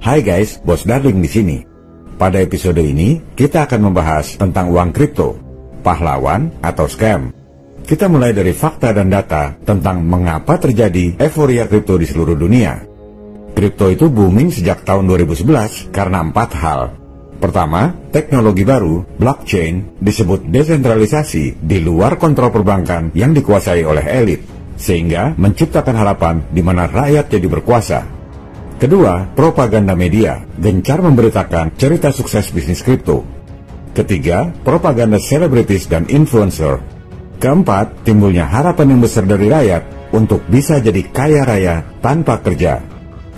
Hai guys, Bos Darling di sini. Pada episode ini, kita akan membahas tentang uang kripto, pahlawan atau scam. Kita mulai dari fakta dan data tentang mengapa terjadi euforia kripto di seluruh dunia. Kripto itu booming sejak tahun 2011 karena 4 hal. Pertama, teknologi baru, blockchain, disebut desentralisasi di luar kontrol perbankan yang dikuasai oleh elit, sehingga menciptakan harapan di mana rakyat jadi berkuasa. Kedua, propaganda media, gencar memberitakan cerita sukses bisnis kripto. Ketiga, propaganda selebritis dan influencer. Keempat, timbulnya harapan yang besar dari rakyat untuk bisa jadi kaya raya tanpa kerja.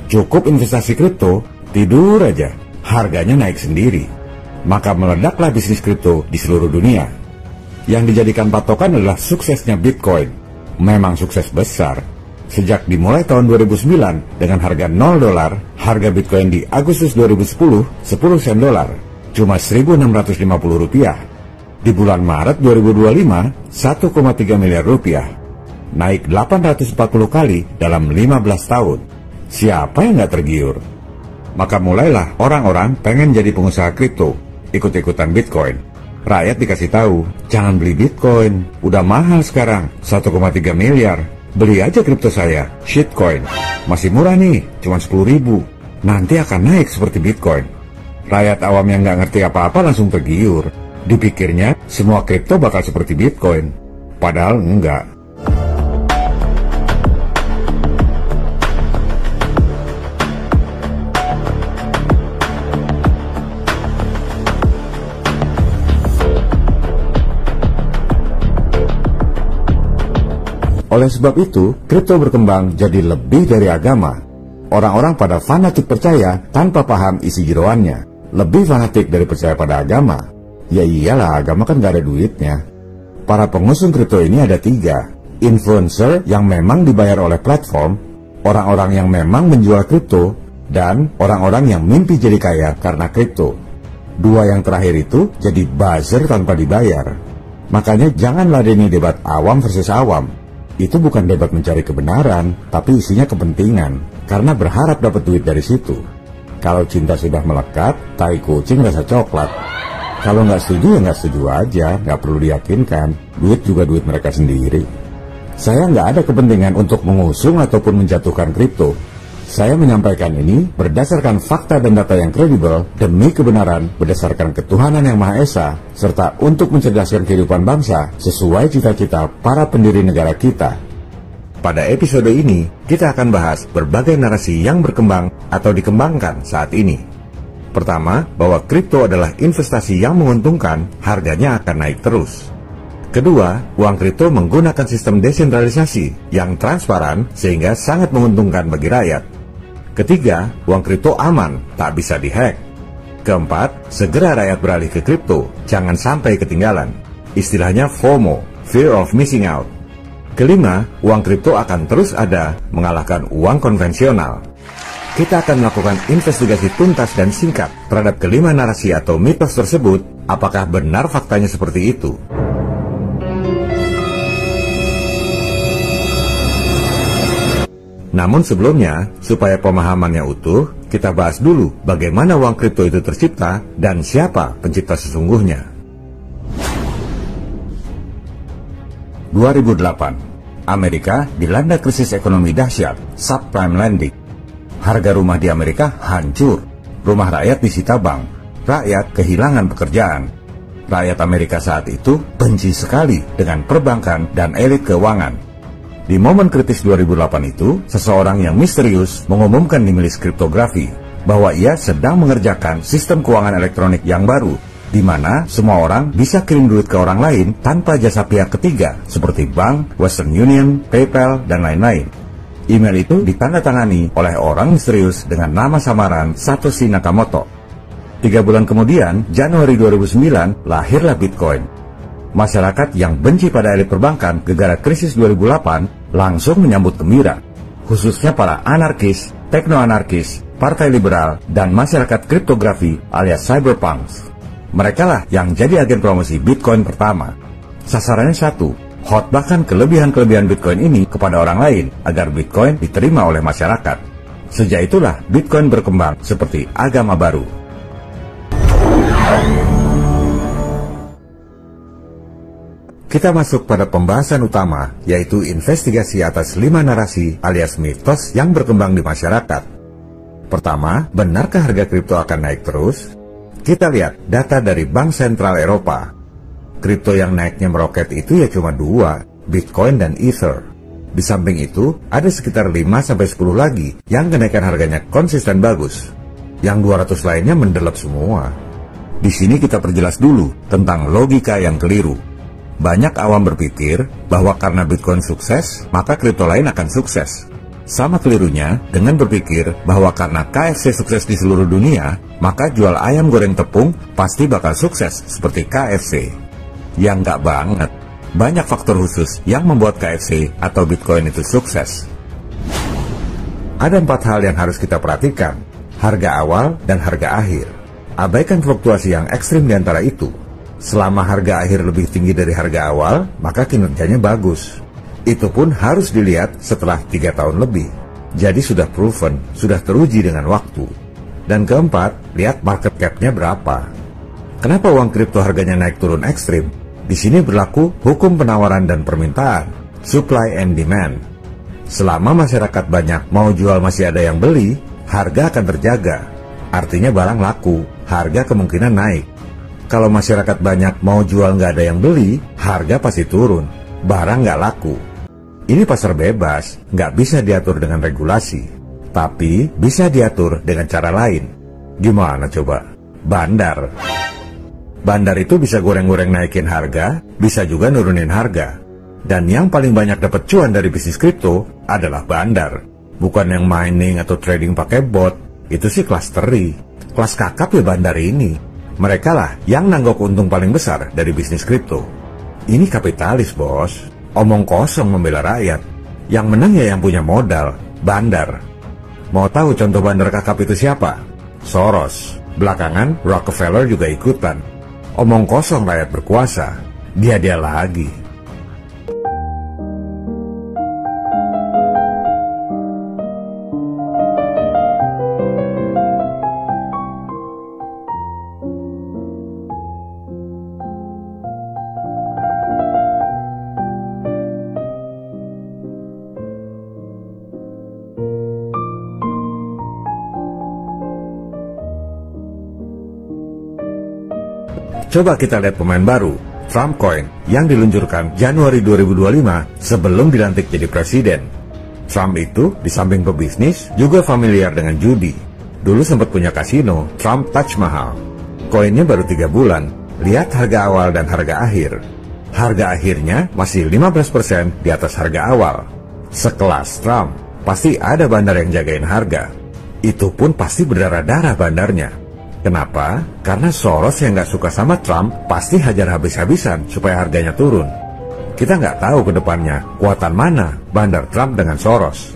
Cukup investasi kripto, tidur aja, harganya naik sendiri. Maka meledaklah bisnis kripto di seluruh dunia. Yang dijadikan patokan adalah suksesnya Bitcoin. Memang sukses besar. Sejak dimulai tahun 2009 dengan harga $0, harga Bitcoin di Agustus 2010 10 sen dolar, cuma Rp1.650. Di bulan Maret 2025 1,3 miliar rupiah, naik 840 kali dalam 15 tahun. Siapa yang nggak tergiur? Maka mulailah orang-orang pengen jadi pengusaha kripto, ikut-ikutan Bitcoin. Rakyat dikasih tahu, jangan beli Bitcoin, udah mahal sekarang, 1,3 miliar. Beli aja kripto saya, shitcoin. Masih murah nih, cuma 10.000. Nanti akan naik seperti Bitcoin. Rakyat awam yang nggak ngerti apa-apa langsung tergiur. Dipikirnya semua kripto bakal seperti Bitcoin. Padahal enggak. Oleh sebab itu, kripto berkembang jadi lebih dari agama. Orang-orang pada fanatik percaya tanpa paham isi jeroannya. Lebih fanatik dari percaya pada agama. Ya iyalah, agama kan gak ada duitnya. Para pengusung kripto ini ada 3. Influencer yang memang dibayar oleh platform, orang-orang yang memang menjual kripto, dan orang-orang yang mimpi jadi kaya karena kripto. 2 yang terakhir itu jadi buzzer tanpa dibayar. Makanya jangan ladeni debat awam versus awam. Itu bukan debat mencari kebenaran, tapi isinya kepentingan, karena berharap dapat duit dari situ. Kalau cinta sudah melekat, tai kucing rasa coklat. Kalau nggak setuju ya nggak setuju aja, nggak perlu diyakinkan. Duit juga duit mereka sendiri. Saya nggak ada kepentingan untuk mengusung ataupun menjatuhkan kripto. Saya menyampaikan ini berdasarkan fakta dan data yang kredibel demi kebenaran berdasarkan ketuhanan yang Maha Esa, serta untuk mencerdaskan kehidupan bangsa sesuai cita-cita para pendiri negara kita. Pada episode ini, kita akan bahas berbagai narasi yang berkembang atau dikembangkan saat ini. Pertama, bahwa kripto adalah investasi yang menguntungkan, harganya akan naik terus. Kedua, uang kripto menggunakan sistem desentralisasi yang transparan sehingga sangat menguntungkan bagi rakyat. Ketiga, uang kripto aman, tak bisa dihack. Keempat, segera rakyat beralih ke kripto, jangan sampai ketinggalan. Istilahnya FOMO, Fear of Missing Out. Kelima, uang kripto akan terus ada, mengalahkan uang konvensional. Kita akan melakukan investigasi tuntas dan singkat terhadap kelima narasi atau mitos tersebut, apakah benar faktanya seperti itu. Namun sebelumnya, supaya pemahamannya utuh, kita bahas dulu bagaimana uang kripto itu tercipta dan siapa pencipta sesungguhnya. 2008, Amerika dilanda krisis ekonomi dahsyat, subprime lending. Harga rumah di Amerika hancur, rumah rakyat disita bank, rakyat kehilangan pekerjaan. Rakyat Amerika saat itu benci sekali dengan perbankan dan elit keuangan. Di momen kritis 2008 itu, seseorang yang misterius mengumumkan di milis kriptografi bahwa ia sedang mengerjakan sistem keuangan elektronik yang baru, di mana semua orang bisa kirim duit ke orang lain tanpa jasa pihak ketiga, seperti bank, Western Union, PayPal, dan lain-lain. Email itu ditandatangani oleh orang misterius dengan nama samaran Satoshi Nakamoto. 3 bulan kemudian, Januari 2009, lahirlah Bitcoin. Masyarakat yang benci pada elit perbankan gegara krisis 2008 langsung menyambut gembira, khususnya para anarkis, tekno-anarkis, partai liberal, dan masyarakat kriptografi alias cyberpunks. Mereka lah yang jadi agen promosi Bitcoin pertama. Sasarannya satu, khotbahkan kelebihan-kelebihan Bitcoin ini kepada orang lain agar Bitcoin diterima oleh masyarakat. Sejak itulah Bitcoin berkembang seperti agama baru. Kita masuk pada pembahasan utama, yaitu investigasi atas 5 narasi alias mitos yang berkembang di masyarakat. Pertama, benarkah harga kripto akan naik terus? Kita lihat data dari Bank Sentral Eropa. Kripto yang naiknya meroket itu ya cuma 2, Bitcoin dan Ether. Di samping itu, ada sekitar 5-10 lagi yang kenaikan harganya konsisten bagus. Yang 200 lainnya mendelep semua. Di sini kita perjelas dulu tentang logika yang keliru. Banyak awam berpikir bahwa karena Bitcoin sukses, maka kripto lain akan sukses. Sama kelirunya dengan berpikir bahwa karena KFC sukses di seluruh dunia, maka jual ayam goreng tepung pasti bakal sukses seperti KFC. Ya nggak banget. Banyak faktor khusus yang membuat KFC atau Bitcoin itu sukses. Ada 4 hal yang harus kita perhatikan: harga awal dan harga akhir. Abaikan fluktuasi yang ekstrim di antara itu. Selama harga akhir lebih tinggi dari harga awal, maka kinerjanya bagus. Itu pun harus dilihat setelah 3 tahun lebih. Jadi sudah proven, sudah teruji dengan waktu. Dan keempat, lihat market cap-nya berapa. Kenapa uang kripto harganya naik turun ekstrim? Di sini berlaku hukum penawaran dan permintaan, supply and demand. Selama masyarakat banyak mau jual masih ada yang beli, harga akan terjaga. Artinya barang laku, harga kemungkinan naik. Kalau masyarakat banyak mau jual nggak ada yang beli, harga pasti turun, barang nggak laku. Ini pasar bebas, nggak bisa diatur dengan regulasi. Tapi bisa diatur dengan cara lain. Gimana coba? Bandar. Bandar itu bisa goreng-goreng naikin harga, bisa juga nurunin harga. Dan yang paling banyak dapat cuan dari bisnis kripto adalah bandar. Bukan yang mining atau trading pakai bot, itu sih kelas teri. Kelas kakap ya bandar ini. Mereka lah yang nanggok untung paling besar dari bisnis kripto. Ini kapitalis, bos. Omong kosong membela rakyat. Yang menang ya yang punya modal, bandar. Mau tahu contoh bandar kakap itu siapa? Soros. Belakangan Rockefeller juga ikutan. Omong kosong rakyat berkuasa, dia lagi. Coba kita lihat pemain baru, Trump Coin, yang diluncurkan Januari 2025 sebelum dilantik jadi presiden. Trump itu, di samping pebisnis, juga familiar dengan judi. Dulu sempat punya kasino, Trump Taj Mahal. Koinnya baru 3 bulan, lihat harga awal dan harga akhir. Harga akhirnya masih 15% di atas harga awal. Sekelas Trump, pasti ada bandar yang jagain harga. Itu pun pasti berdarah-darah bandarnya. Kenapa? Karena Soros yang nggak suka sama Trump pasti hajar habis-habisan supaya harganya turun. Kita nggak tahu ke depannya kuatan mana bandar Trump dengan Soros.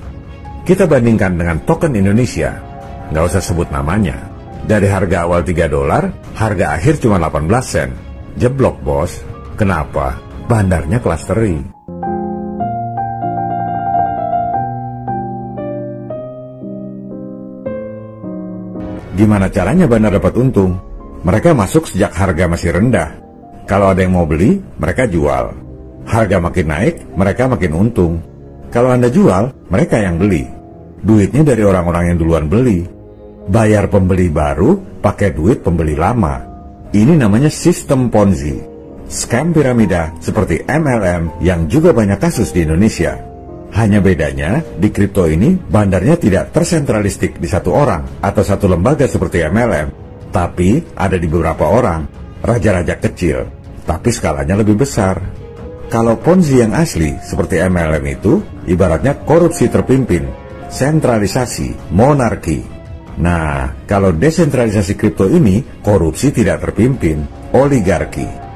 Kita bandingkan dengan token Indonesia. Nggak usah sebut namanya. Dari harga awal $3, harga akhir cuma 18 sen. Jeblok, bos. Kenapa? Bandarnya kelas teri. Gimana caranya bandar dapat untung? Mereka masuk sejak harga masih rendah. Kalau ada yang mau beli, mereka jual. Harga makin naik, mereka makin untung. Kalau Anda jual, mereka yang beli. Duitnya dari orang-orang yang duluan beli. Bayar pembeli baru, pakai duit pembeli lama. Ini namanya sistem Ponzi. Scam piramida seperti MLM yang juga banyak kasus di Indonesia. Hanya bedanya, di kripto ini bandarnya tidak tersentralistik di satu orang atau satu lembaga seperti MLM, tapi ada di beberapa orang, raja-raja kecil, tapi skalanya lebih besar. Kalau Ponzi yang asli seperti MLM itu, ibaratnya korupsi terpimpin, sentralisasi, monarki. Nah, kalau desentralisasi kripto ini, korupsi tidak terpimpin, oligarki.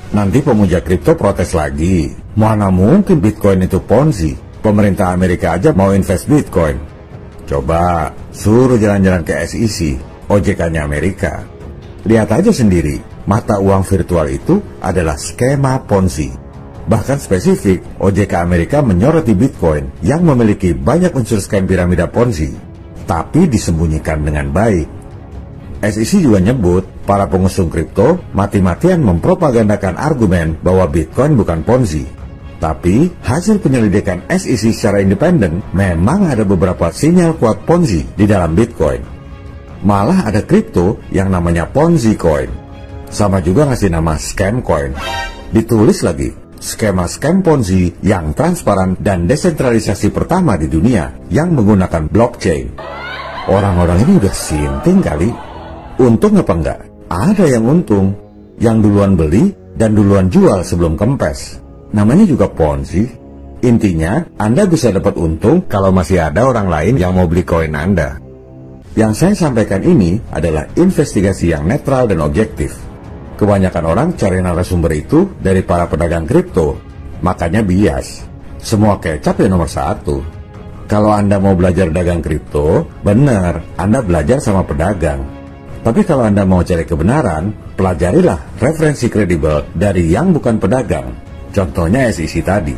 Nanti pemuja kripto protes lagi. Mana mungkin Bitcoin itu Ponzi? Pemerintah Amerika aja mau invest Bitcoin. Coba suruh jalan-jalan ke SEC, OJK-nya Amerika. Lihat aja sendiri, mata uang virtual itu adalah skema Ponzi. Bahkan spesifik, OJK Amerika menyoroti Bitcoin yang memiliki banyak unsur scam piramida Ponzi, tapi disembunyikan dengan baik. SEC juga nyebut, para pengusung kripto mati-matian mempropagandakan argumen bahwa Bitcoin bukan Ponzi. Tapi, hasil penyelidikan SEC secara independen, memang ada beberapa sinyal kuat Ponzi di dalam Bitcoin. Malah ada kripto yang namanya Ponzi Coin. Sama juga ngasih nama Scam Coin. Ditulis lagi, skema scam Ponzi yang transparan dan desentralisasi pertama di dunia yang menggunakan blockchain. Orang-orang ini udah sinting kali. Untung apa enggak? Ada yang untung, yang duluan beli dan duluan jual sebelum kempes. Namanya juga Ponzi. Intinya, Anda bisa dapat untung kalau masih ada orang lain yang mau beli koin Anda. Yang saya sampaikan ini adalah investigasi yang netral dan objektif. Kebanyakan orang cari narasumber itu dari para pedagang kripto, makanya bias. Semua kecap ya nomor satu. Kalau Anda mau belajar dagang kripto, benar, Anda belajar sama pedagang. Tapi kalau Anda mau cari kebenaran, pelajarilah referensi kredibel dari yang bukan pedagang. Contohnya SEC tadi.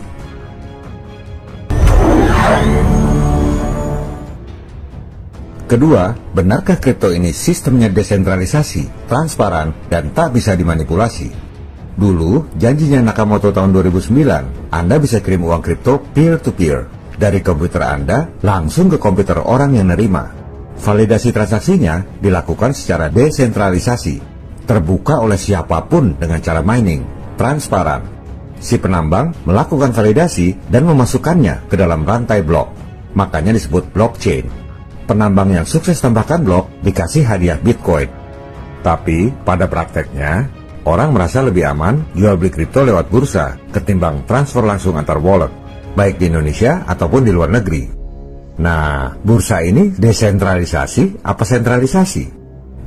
Kedua, benarkah kripto ini sistemnya desentralisasi, transparan, dan tak bisa dimanipulasi? Dulu, janjinya Nakamoto tahun 2009, Anda bisa kirim uang kripto peer-to-peer dari komputer Anda langsung ke komputer orang yang nerima. Validasi transaksinya dilakukan secara desentralisasi, terbuka oleh siapapun dengan cara mining, transparan. Si penambang melakukan validasi dan memasukkannya ke dalam rantai blok, makanya disebut blockchain. Penambang yang sukses tambahkan blok dikasih hadiah Bitcoin. Tapi pada prakteknya, orang merasa lebih aman jual beli kripto lewat bursa ketimbang transfer langsung antar wallet, baik di Indonesia ataupun di luar negeri. Nah, bursa ini desentralisasi apa sentralisasi?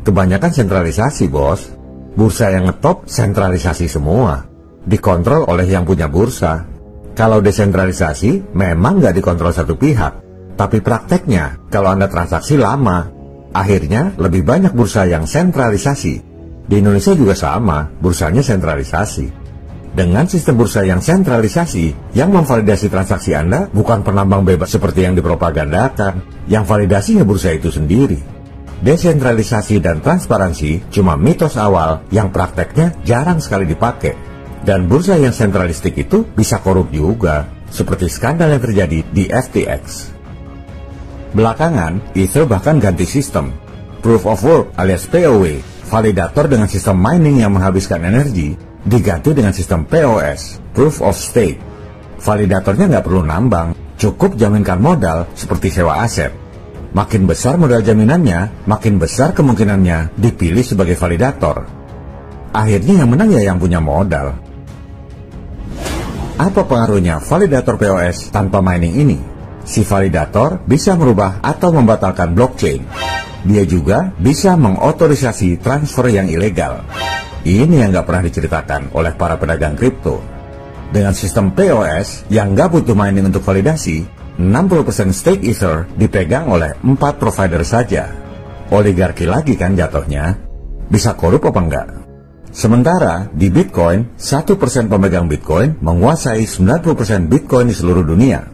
Kebanyakan sentralisasi, bos. Bursa yang ngetop sentralisasi semua, dikontrol oleh yang punya bursa. Kalau desentralisasi, memang nggak dikontrol satu pihak. Tapi prakteknya, kalau Anda transaksi lama, akhirnya lebih banyak bursa yang sentralisasi. Di Indonesia juga sama, bursanya sentralisasi. Dengan sistem bursa yang sentralisasi, yang memvalidasi transaksi Anda bukan penambang bebas seperti yang dipropagandakan, yang validasinya bursa itu sendiri. Desentralisasi dan transparansi cuma mitos awal yang prakteknya jarang sekali dipakai. Dan bursa yang sentralistik itu bisa korup juga, seperti skandal yang terjadi di FTX. Belakangan, Ether bahkan ganti sistem. Proof of Work alias POW, validator dengan sistem mining yang menghabiskan energi, diganti dengan sistem POS, Proof of Stake. Validatornya nggak perlu nambang, cukup jaminkan modal seperti sewa aset. Makin besar modal jaminannya, makin besar kemungkinannya dipilih sebagai validator. Akhirnya yang menang ya yang punya modal. Apa pengaruhnya validator POS tanpa mining ini? Si validator bisa merubah atau membatalkan blockchain. Dia juga bisa mengotorisasi transfer yang ilegal. Ini yang nggak pernah diceritakan oleh para pedagang kripto. Dengan sistem POS yang nggak butuh mining untuk validasi, 60% stake Ether dipegang oleh 4 provider saja. Oligarki lagi kan jatuhnya. Bisa korup apa enggak? Sementara di Bitcoin, 1% pemegang Bitcoin menguasai 90% Bitcoin di seluruh dunia.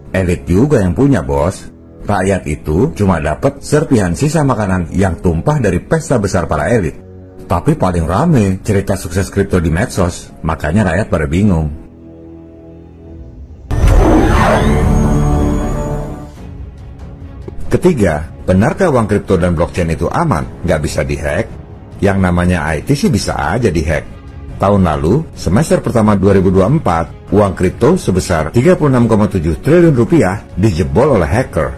Elit juga yang punya, bos. Rakyat itu cuma dapat serpihan sisa makanan yang tumpah dari pesta besar para elit. Tapi paling rame cerita sukses kripto di medsos, makanya rakyat pada bingung. Ketiga, benarkah uang kripto dan blockchain itu aman, nggak bisa dihack? Yang namanya IT sih bisa aja dihack. Tahun lalu, semester pertama 2024, uang kripto sebesar 36,7 triliun rupiah dijebol oleh hacker.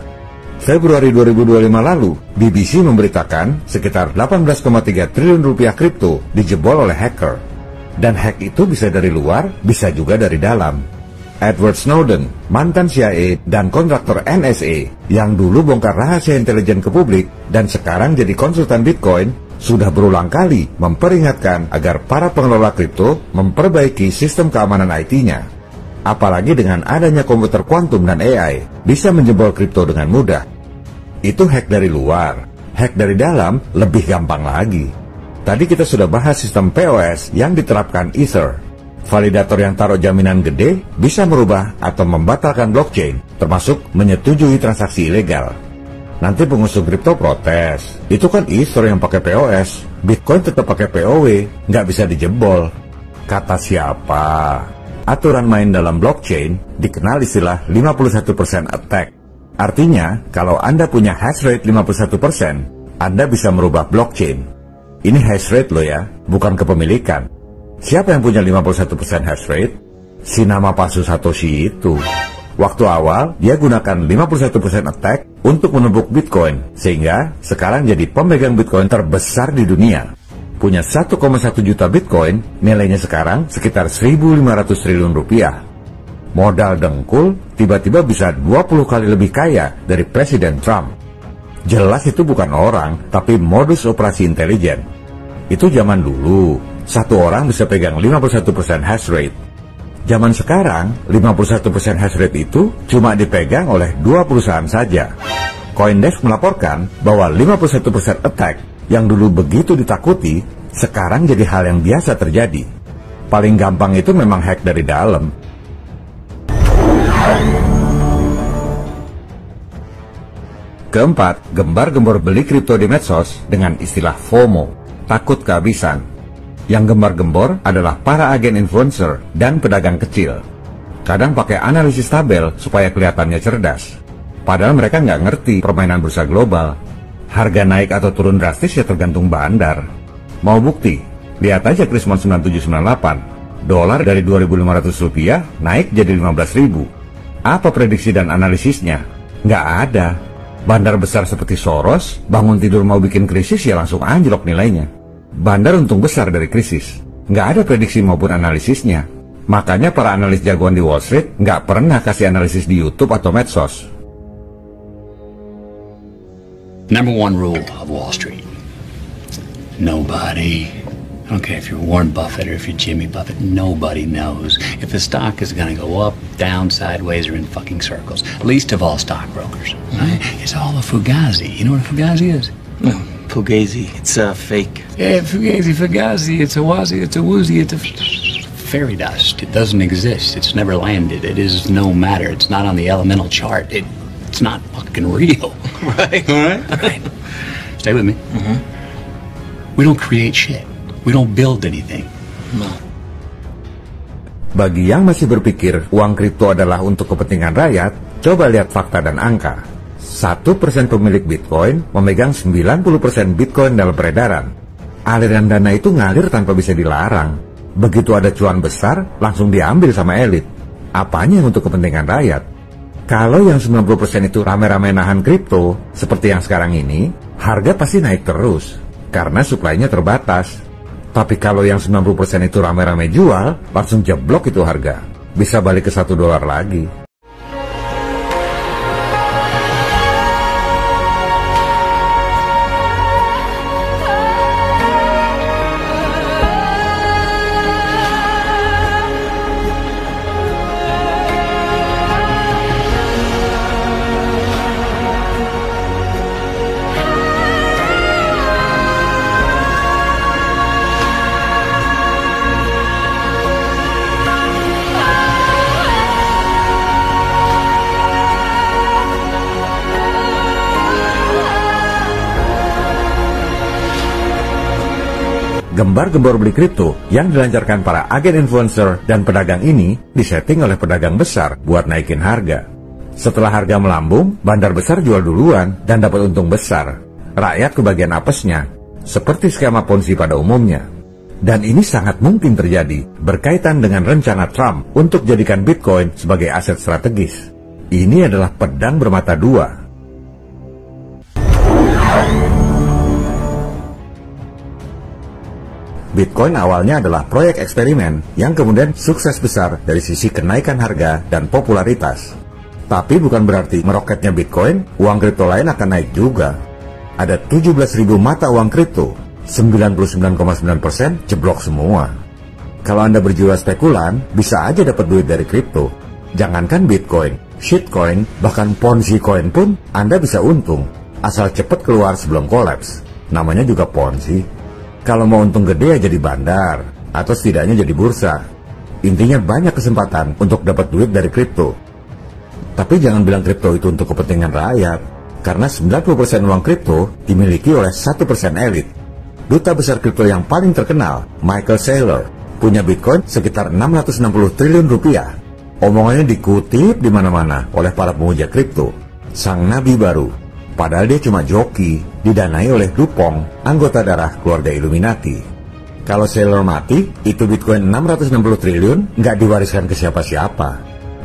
Februari 2025 lalu, BBC memberitakan sekitar 18,3 triliun rupiah kripto dijebol oleh hacker. Dan hack itu bisa dari luar, bisa juga dari dalam. Edward Snowden, mantan CIA dan kontraktor NSA, yang dulu bongkar rahasia intelijen ke publik dan sekarang jadi konsultan Bitcoin, sudah berulang kali memperingatkan agar para pengelola kripto memperbaiki sistem keamanan IT-nya. Apalagi dengan adanya komputer kuantum dan AI, bisa menjebol kripto dengan mudah. Itu hack dari luar. Hack dari dalam lebih gampang lagi. Tadi kita sudah bahas sistem POS yang diterapkan Ether. Validator yang taruh jaminan gede bisa merubah atau membatalkan blockchain, termasuk menyetujui transaksi ilegal. Nanti pengusung kripto protes, itu kan Ether yang pakai POS, Bitcoin tetap pakai POW, nggak bisa dijebol. Kata siapa? Aturan main dalam blockchain dikenal istilah 51% attack. Artinya, kalau Anda punya hash rate 51%, Anda bisa merubah blockchain. Ini hash rate loh ya, bukan kepemilikan. Siapa yang punya 51% hash rate? Si nama palsu Satoshi itu. Waktu awal, dia gunakan 51% attack untuk menembuk Bitcoin, sehingga sekarang jadi pemegang Bitcoin terbesar di dunia. Punya 1,1 juta Bitcoin, nilainya sekarang sekitar 1.500 triliun rupiah. Modal dengkul, tiba-tiba bisa 20 kali lebih kaya dari Presiden Trump. Jelas itu bukan orang, tapi modus operasi intelijen. Itu zaman dulu, satu orang bisa pegang 51% hash rate. Zaman sekarang, 51% hash rate itu cuma dipegang oleh 2 perusahaan saja. CoinDesk melaporkan bahwa 51% attack yang dulu begitu ditakuti, sekarang jadi hal yang biasa terjadi. Paling gampang itu memang hack dari dalam. Keempat, gembar-gembor beli kripto di medsos dengan istilah FOMO, takut kehabisan. Yang gembar-gembor adalah para agen influencer dan pedagang kecil. Kadang pakai analisis tabel supaya kelihatannya cerdas. Padahal mereka nggak ngerti permainan bursa global. Harga naik atau turun drastis ya tergantung bandar. Mau bukti? Lihat aja Krismon 9798. Dolar dari 2.500 rupiah naik jadi 15.000. Apa prediksi dan analisisnya? Nggak ada. Bandar besar seperti Soros, bangun tidur mau bikin krisis ya langsung anjlok nilainya. Bandar untung besar dari krisis. Nggak ada prediksi maupun analisisnya. Makanya para analis jagoan di Wall Street nggak pernah kasih analisis di YouTube atau medsos. Number one rule of Wall Street. Nobody, I don't care if you're Warren Buffett or if you're Jimmy Buffett, nobody knows if the stock is going to go up, down, sideways, or in fucking circles. Least of all stockbrokers. Right? It's all a fugazi. You know what a fugazi is? No. Fugazi, it's fake. Yeah, fugazi, it's a wazi, it's a woozy, it's a fairy dust. It doesn't exist. It's never landed. It is no matter. It's not on the elemental chart. It's not fucking real. Right, all right. Stay with me. We don't create shit. We don't build anything. No. Bagi yang masih berpikir uang kripto adalah untuk kepentingan rakyat, coba lihat fakta dan angka. 1% pemilik Bitcoin memegang 90% Bitcoin dalam peredaran. Aliran dana itu ngalir tanpa bisa dilarang. Begitu ada cuan besar, langsung diambil sama elit. Apanya yang untuk kepentingan rakyat? Kalau yang 90% itu rame-rame nahan kripto, seperti yang sekarang ini, harga pasti naik terus, karena suplainya terbatas. Tapi kalau yang 90% itu rame-rame jual, langsung jeblok itu harga. Bisa balik ke $1 lagi. Gembar-gembor beli kripto yang dilancarkan para agen influencer dan pedagang ini disetting oleh pedagang besar buat naikin harga. Setelah harga melambung, bandar besar jual duluan dan dapat untung besar. Rakyat kebagian apesnya, seperti skema Ponzi pada umumnya. Dan ini sangat mungkin terjadi berkaitan dengan rencana Trump untuk jadikan Bitcoin sebagai aset strategis. Ini adalah pedang bermata dua. Bitcoin awalnya adalah proyek eksperimen yang kemudian sukses besar dari sisi kenaikan harga dan popularitas. Tapi bukan berarti meroketnya Bitcoin, uang kripto lain akan naik juga. Ada 17.000 mata uang kripto, 99,9% jeblok semua. Kalau Anda berjiwa spekulan, bisa aja dapat duit dari kripto. Jangankan Bitcoin, shitcoin, bahkan Ponzi coin pun Anda bisa untung, asal cepat keluar sebelum kolaps. Namanya juga Ponzi. Kalau mau untung gede ya jadi bandar, atau setidaknya jadi bursa. Intinya banyak kesempatan untuk dapat duit dari kripto. Tapi jangan bilang kripto itu untuk kepentingan rakyat, karena 90% uang kripto dimiliki oleh 1% elit. Duta besar kripto yang paling terkenal, Michael Saylor, punya Bitcoin sekitar 660 triliun rupiah. Omongannya dikutip di mana-mana oleh para pemuja kripto. Sang nabi baru. Padahal dia cuma joki, didanai oleh Dupont, anggota darah keluarga Illuminati. Kalau Saylor mati, itu Bitcoin 660 triliun nggak diwariskan ke siapa-siapa.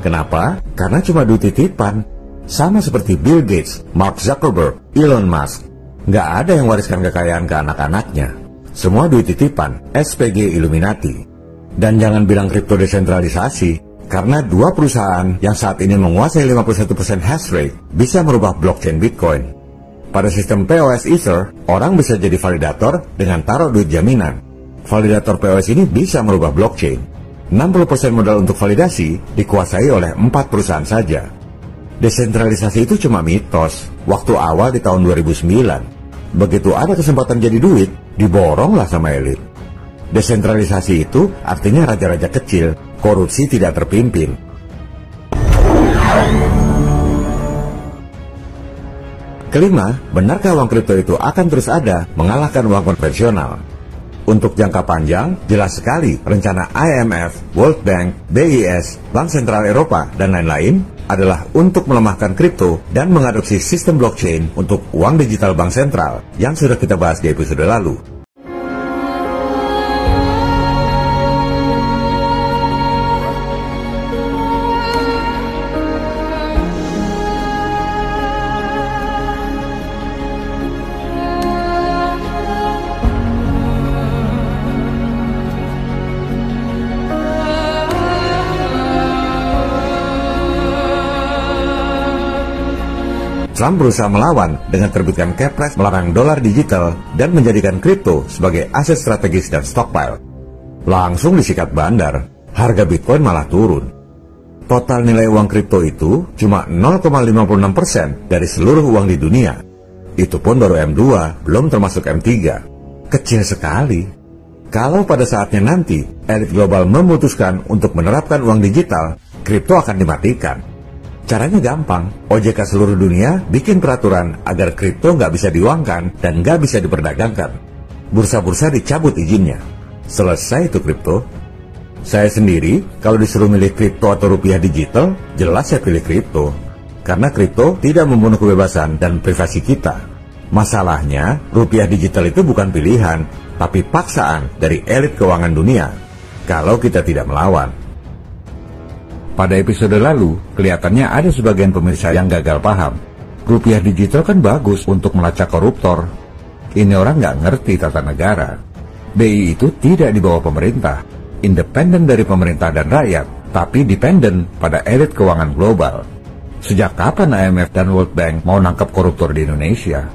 Kenapa? Karena cuma duit titipan. Sama seperti Bill Gates, Mark Zuckerberg, Elon Musk. Nggak ada yang wariskan kekayaan ke anak-anaknya. Semua duit titipan, SPG Illuminati. Dan jangan bilang kripto desentralisasi, karena dua perusahaan yang saat ini menguasai 51% hash rate bisa merubah blockchain Bitcoin. Pada sistem POS Ether, orang bisa jadi validator dengan taruh duit jaminan. Validator POS ini bisa merubah blockchain. 60% modal untuk validasi dikuasai oleh 4 perusahaan saja. Desentralisasi itu cuma mitos, waktu awal di tahun 2009. Begitu ada kesempatan jadi duit, diboronglah sama elit. Desentralisasi itu artinya raja-raja kecil, korupsi tidak terpimpin. Kelima, benarkah uang kripto itu akan terus ada mengalahkan uang konvensional? Untuk jangka panjang, jelas sekali rencana IMF, World Bank, BIS, Bank Sentral Eropa, dan lain-lain adalah untuk melemahkan kripto dan mengadopsi sistem blockchain untuk uang digital bank sentral yang sudah kita bahas di episode lalu. Trump berusaha melawan dengan terbitkan Kepres melarang dolar digital dan menjadikan kripto sebagai aset strategis dan stockpile. Langsung disikat bandar, harga Bitcoin malah turun. Total nilai uang kripto itu cuma 0,56% dari seluruh uang di dunia. Itu pun baru M2, belum termasuk M3. Kecil sekali. Kalau pada saatnya nanti elit global memutuskan untuk menerapkan uang digital, kripto akan dimatikan. Caranya gampang, OJK seluruh dunia bikin peraturan agar kripto nggak bisa diuangkan dan nggak bisa diperdagangkan. Bursa-bursa dicabut izinnya. Selesai itu kripto. Saya sendiri, kalau disuruh milih kripto atau rupiah digital, jelas saya pilih kripto. Karena kripto tidak membunuh kebebasan dan privasi kita. Masalahnya, rupiah digital itu bukan pilihan, tapi paksaan dari elit keuangan dunia. Kalau kita tidak melawan. Pada episode lalu, kelihatannya ada sebagian pemirsa yang gagal paham. Rupiah digital kan bagus untuk melacak koruptor. Ini orang nggak ngerti tata negara. BI itu tidak di bawah pemerintah, independen dari pemerintah dan rakyat, tapi dependen pada elit keuangan global. Sejak kapan IMF dan World Bank mau nangkap koruptor di Indonesia?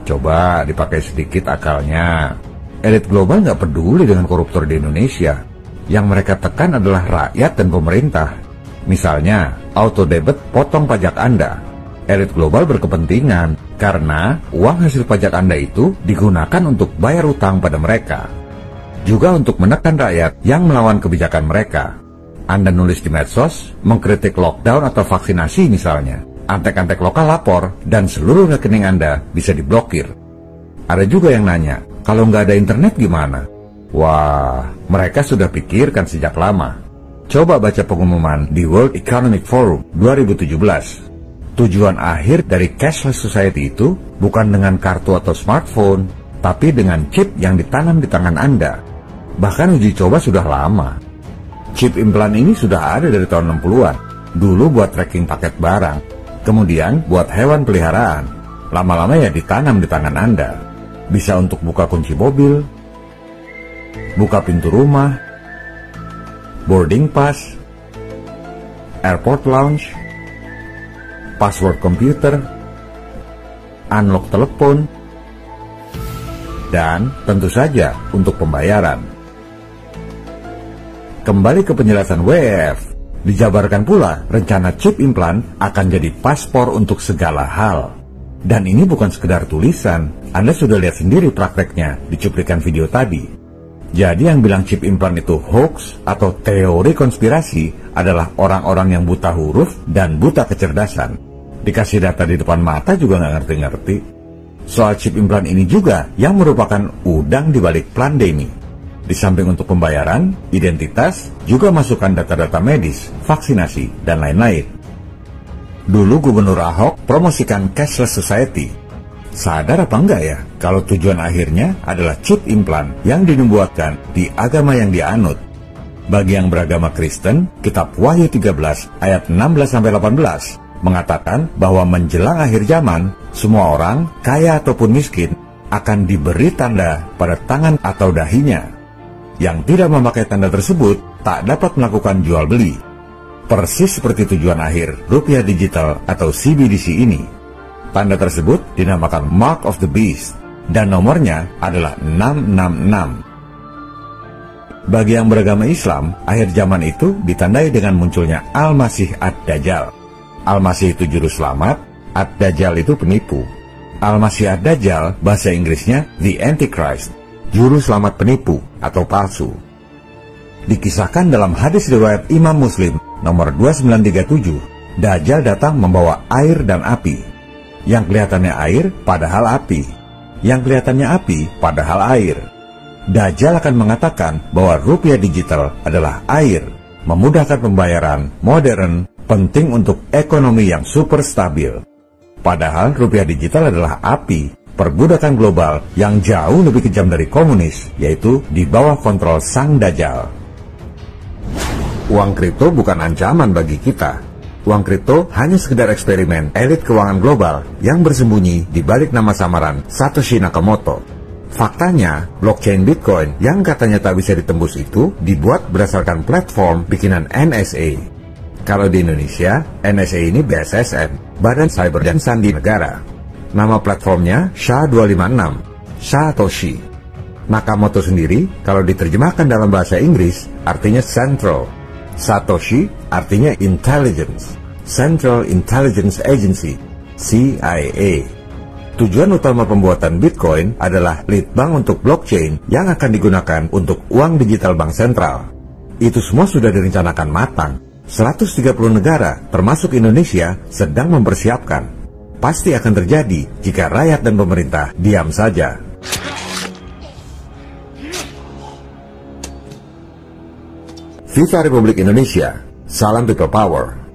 Coba dipakai sedikit akalnya. Elit global nggak peduli dengan koruptor di Indonesia. Yang mereka tekan adalah rakyat dan pemerintah. Misalnya, auto debit potong pajak Anda. Elit global berkepentingan karena uang hasil pajak Anda itu digunakan untuk bayar utang pada mereka. Juga untuk menekan rakyat yang melawan kebijakan mereka. Anda nulis di medsos, mengkritik lockdown atau vaksinasi misalnya. Antek-antek lokal lapor dan seluruh rekening Anda bisa diblokir. Ada juga yang nanya, kalau nggak ada internet gimana? Wah, mereka sudah pikirkan sejak lama. Coba baca pengumuman di World Economic Forum 2017. Tujuan akhir dari cashless society itu bukan dengan kartu atau smartphone, tapi dengan chip yang ditanam di tangan Anda. Bahkan uji coba sudah lama. Chip implan ini sudah ada dari tahun 60-an. Dulu buat tracking paket barang, kemudian buat hewan peliharaan. Lama-lama ya ditanam di tangan Anda. Bisa untuk buka kunci mobil, buka pintu rumah, boarding pass, airport lounge, password komputer, unlock telepon, dan tentu saja untuk pembayaran. Kembali ke penjelasan WEF, dijabarkan pula rencana chip implan akan jadi paspor untuk segala hal. Dan ini bukan sekedar tulisan, Anda sudah lihat sendiri prakteknya di cuplikan video tadi. Jadi yang bilang chip implan itu hoax atau teori konspirasi adalah orang-orang yang buta huruf dan buta kecerdasan. Dikasih data di depan mata juga nggak ngerti-ngerti. Soal chip implan ini juga yang merupakan udang di balik pandemi. Di samping untuk pembayaran, identitas, juga masukkan data-data medis, vaksinasi, dan lain-lain. Dulu Gubernur Ahok promosikan cashless society. Sadar apa enggak ya, kalau tujuan akhirnya adalah chip implan yang dinubuatkan di agama yang dianut. Bagi yang beragama Kristen, kitab Wahyu 13 ayat 16-18 mengatakan bahwa menjelang akhir zaman, semua orang, kaya ataupun miskin, akan diberi tanda pada tangan atau dahinya. Yang tidak memakai tanda tersebut tak dapat melakukan jual beli. Persis seperti tujuan akhir rupiah digital atau CBDC ini. Tanda tersebut dinamakan Mark of the Beast, dan nomornya adalah 666. Bagi yang beragama Islam, akhir zaman itu ditandai dengan munculnya Al-Masih Ad-Dajjal. Al-Masih itu juru selamat, Ad-Dajjal itu penipu. Al-Masih Ad-Dajjal bahasa Inggrisnya The Antichrist, juru selamat penipu atau palsu. Dikisahkan dalam hadis riwayat Imam Muslim nomor 2937, Dajjal datang membawa air dan api. Yang kelihatannya air padahal api, yang kelihatannya api padahal air. Dajjal akan mengatakan bahwa rupiah digital adalah air, memudahkan pembayaran, modern, penting untuk ekonomi yang super stabil. Padahal rupiah digital adalah api, perbudakan global yang jauh lebih kejam dari komunis, yaitu di bawah kontrol sang Dajjal. Uang kripto bukan ancaman bagi kita. Uang kripto hanya sekedar eksperimen elit keuangan global yang bersembunyi di balik nama samaran Satoshi Nakamoto. Faktanya, blockchain Bitcoin yang katanya tak bisa ditembus itu dibuat berdasarkan platform bikinan NSA. Kalau di Indonesia, NSA ini BSSN, Badan Cyber dan Sandi Negara. Nama platformnya SHA-256, Satoshi. Nakamoto sendiri, kalau diterjemahkan dalam bahasa Inggris, artinya Central. Satoshi artinya Intelligence, Central Intelligence Agency, CIA. Tujuan utama pembuatan Bitcoin adalah lead bank untuk blockchain yang akan digunakan untuk uang digital bank sentral. Itu semua sudah direncanakan matang. 130 negara, termasuk Indonesia, sedang mempersiapkan. Pasti akan terjadi jika rakyat dan pemerintah diam saja. Viva Republik Indonesia, salam people power.